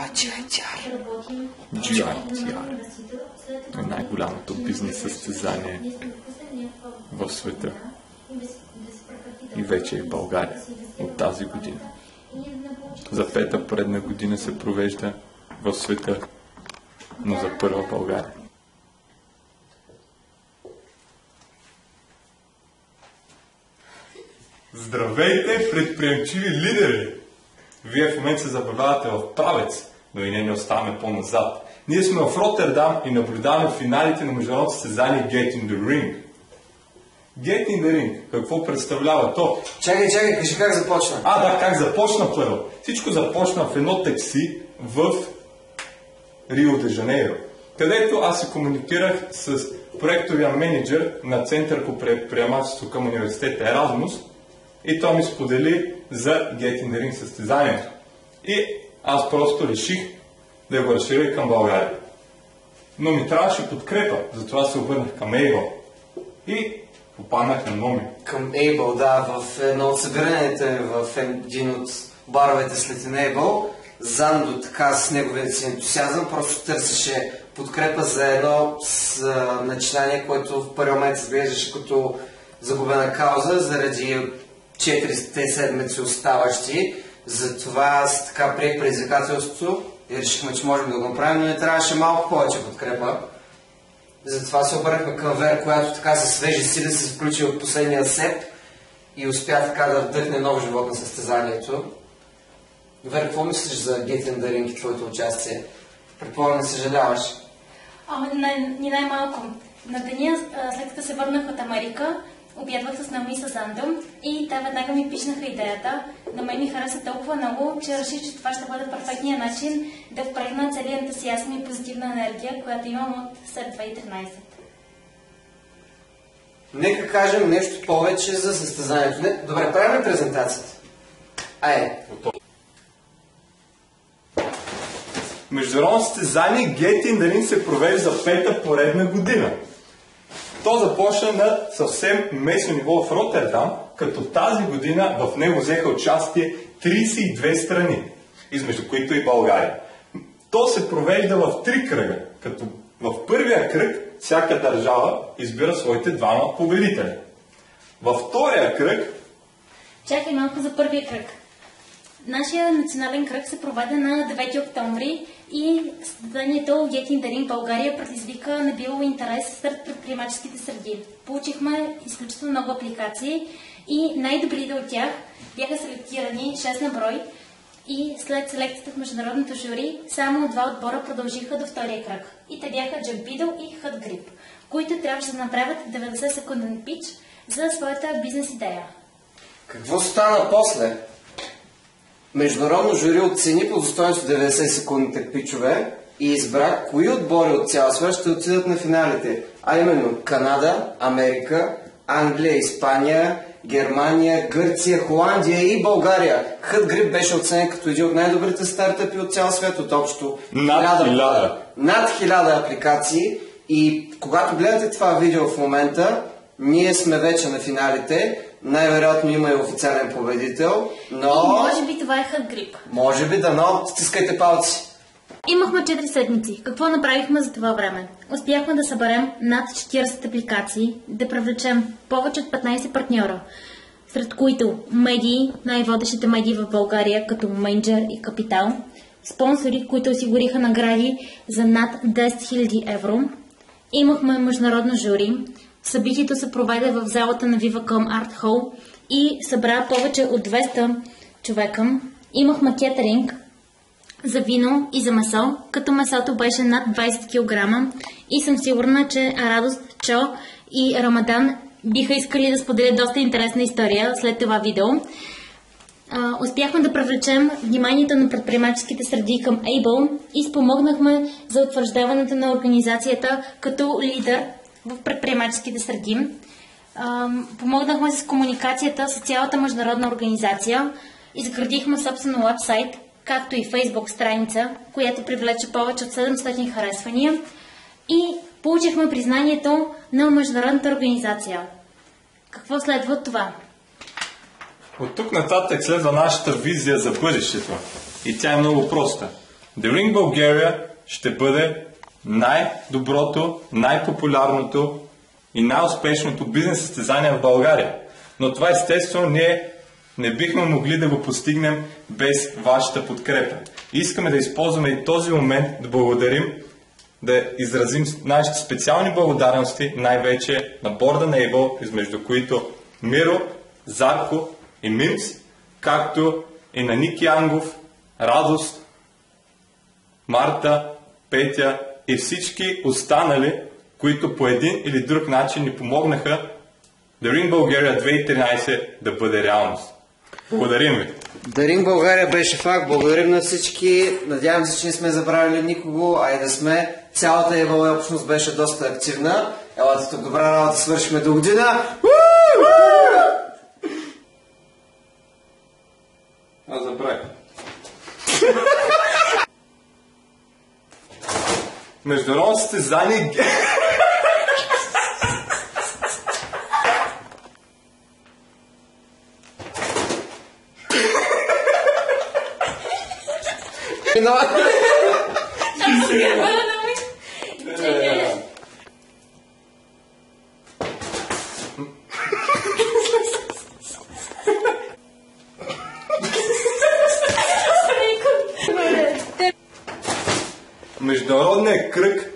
GR. GR е най-голямото бизнес състезание в света. И вече е в България от тази година. За 5-та поредна година се провежда в света, но за първа в България. Здравейте, предприемчиви лидери! Вие в момента се забавлявате в Правец, но и не оставаме по-назад. Ние сме в Роттердам и наблюдаваме финалите на международното състезание Get in the Ring. Get in the Ring, какво представлява то? Чакай, кажи как започна. Как започна първо. Всичко започна в едно такси в Рио де Жанейро, където аз се комуникирах с проектовия менеджер на Център по предприемачество към университета Еразмус и той ми сподели за Get in the Ring състезанието. И аз просто реших да го разширя и към България. Но ми трябваше подкрепа, затова се обърнах към Able. И попаднах на Номи. Към Able, да, в едно от събиранията в един от баровете след Enable, Зандо, така с неговия си ентусиазъм, просто търсеше подкрепа за едно начинание, което в първи момент изглеждаше като загубена кауза заради 4 седмици оставащи. Затова с така приех предизвикателството и решихме, че можем да го направим, но не трябваше малко повече подкрепа. Затова се обърнахме към Вер, която така със свежи сили се включи от последния сет и успя така да вдъхне нов живот на състезанието. Вер, какво мислиш за Get in the Ring и твоето участие? Предполагам, не съжаляваш? Ни най-малко. На деня, след като се върнах от Америка, обядвах с Наоми и с Андо и те веднага ми пишнаха идеята. На мен ми хареса толкова много, че реших, че това ще бъде перфектният начин да впрегна целият ентусиазъм и позитивна енергия, която имам от след 2013. Нека кажем нещо повече за състезанието. Добре, правим презентацията. Международно състезание Get in the Ring се провежда за 5-та поредна година. То започна на съвсем местно ниво в Роттердам, като тази година в него взеха участие 32 страни, измежду които и България. То се провежда в 3 кръга, като в първия кръг всяка държава избира своите двама победители. Във втория кръг... Чакай малко за първия кръг. Нашия национален кръг се проведе на 9 октомври и състезанието Get in the Ring България предизвика небило интерес сред предприемаческите среди. Получихме изключително много апликации и най-добрите от тях бяха селектирани 6 на брой и след селекцията в международното жури само 2 отбора продължиха до втория кръг. И те бяха Jump Beetle и Hut Grip, които трябваше да направят 90-секунден пич за своята бизнес идея. Какво стана после? Международно жури оцени по достоинство 90-секундните пичове и избра кои отбори от цял свят ще отидат на финалите, а именно Канада, Америка, Англия, Испания, Германия, Гърция, Холандия и България. Hut Grip беше оценен като един от най-добрите стартъпи от цял свят, от общо над 1000 апликации. И когато гледате това видео в момента, ние сме вече на финалите. Най-вероятно има и официален победител, но... И може би това е Hut Grip. Може би, но стискайте палци. Имахме 4 седмици. Какво направихме за това време? Успяхме да съберем над 40 апликации, да привлечем повече от 15 партньора, сред които медии, най-водещите медии в България, като Менджер и Капитал, спонсори, които осигуриха награди за над 10 000 евро. Имахме международно жури. Събитието се проведе в залата на Viva.com Art Hall и събра повече от 200 човека. Имахме кетеринг за вино и за месо, като месото беше над 20 кг и съм сигурна, че Радост, Чо и Рамадан биха искали да споделят доста интересна история след това видео. Успяхме да привлечем вниманието на предприемаческите среди към Able и спомогнахме за утвърждаването на организацията като лидер в предприемаческите среди. Помогнахме с комуникацията с цялата международна организация. Изградихме собствено уебсайт, както и Фейсбук страница, която привлече повече от 700 харесвания и получихме признанието на международната организация. Какво следва от това? От тук нататък следва нашата визия за бъдещето. И тя е много проста. The Ring Bulgaria ще бъде най-доброто, най-популярното и най-успешното бизнес състезание в България. Но това естествено ние не бихме могли да го постигнем без вашата подкрепа. Искаме да използваме и този момент да благодарим, да изразим нашите специални благодарности най-вече на борда на Able, измежду които Миро, Зарко и Мимц, както и на Ники Ангов, Радост, Марта, Петя и всички останали, които по един или друг начин ни помогнаха The Ring Bulgaria 2013 да бъде реалност. Благодарим ви! The Ring България беше факт. Благодарим на всички. Надявам се, че не сме забравили никого, а и да сме. Цялата Able общност беше доста активна. Елате тук, добра работа, свършихме до година. Аз забравих. Международно състезание. Но... Международният кръг